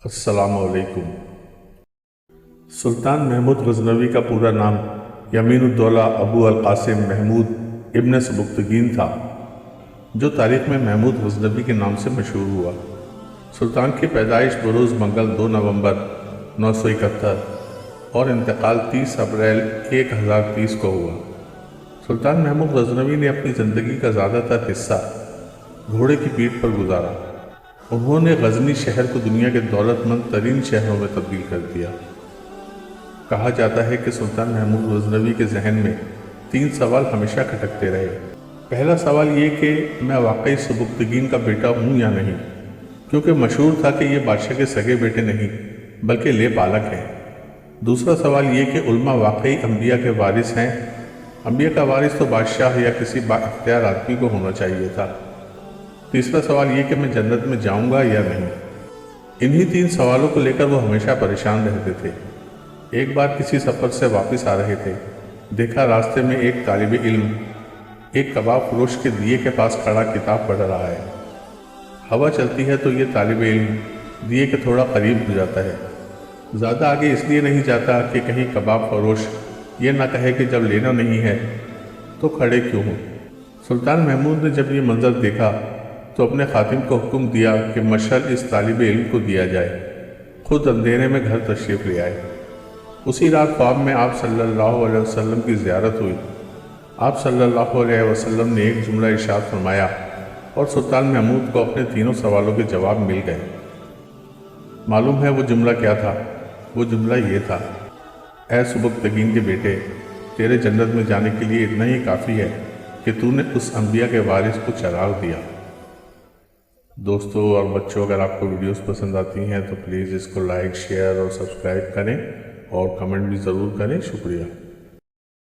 السلام علیکم۔ سلطان محمود غزنوی کا پورا نام یمین الدولہ ابو القاسم محمود ابن سبکتگین تھا، جو تاریخ میں محمود غزنوی کے نام سے مشہور ہوا۔ سلطان کی پیدائش بروز منگل 2 نومبر 971 اور انتقال 30 اپریل 1030 کو ہوا۔ سلطان محمود غزنوی نے اپنی زندگی کا زیادہ تر حصہ گھوڑے کی پیٹھ پر گزارا۔ انہوں نے غزنی شہر کو دنیا کے دولت مند ترین شہروں میں تبدیل کر دیا۔ کہا جاتا ہے کہ سلطان محمود غزنوی کے ذہن میں 3 سوال ہمیشہ کھٹکتے رہے۔ پہلا سوال یہ کہ میں واقعی سبکتگین کا بیٹا ہوں یا نہیں، کیونکہ مشہور تھا کہ یہ بادشاہ کے سگے بیٹے نہیں بلکہ لے بالک ہیں۔ دوسرا سوال یہ کہ علماء واقعی انبیاء کے وارث ہیں۔ انبیاء کا وارث تو بادشاہ یا کسی با اختیار آدمی کو ہونا چاہیے تھا۔ تیسرا سوال یہ کہ میں جنت میں جاؤں گا یا نہیں۔ انہی 3 سوالوں کو لے کر وہ ہمیشہ پریشان رہتے تھے۔ ایک بار کسی سفر سے واپس آ رہے تھے، دیکھا راستے میں ایک طالب علم ایک کباب فروش کے دیے کے پاس کھڑا کتاب پڑھ رہا ہے۔ ہوا چلتی ہے تو یہ طالب علم دیے کے تھوڑا قریب ہو جاتا ہے۔ زیادہ آگے اس لیے نہیں جاتا کہ کہیں کباب فروش یہ نہ کہے کہ جب لینا نہیں ہے تو کھڑے کیوں ہوں۔ سلطان محمود نے جب یہ منظر دیکھا تو اپنے خادم کو حکم دیا کہ مشعل اس طالب علم کو دیا جائے، خود اندھیرے میں گھر تشریف لے آئے۔ اسی رات خواب میں آپ صلی اللہ علیہ وسلم کی زیارت ہوئی۔ آپ صلی اللہ علیہ وسلم نے ایک جملہ ارشاد فرمایا اور سلطان محمود کو اپنے 3 سوالوں کے جواب مل گئے۔ معلوم ہے وہ جملہ کیا تھا؟ وہ جملہ یہ تھا: اے سبکتگین کے بیٹے، تیرے جنت میں جانے کے لیے اتنا ہی کافی ہے کہ تو نے اس انبیاء کے وارث کو چراغ دیا۔ دوستو اور بچوں، اگر آپ کو ویڈیوز پسند آتی ہیں تو پلیز اس کو لائک، شیئر اور سبسکرائب کریں اور کمنٹ بھی ضرور کریں۔ شکریہ۔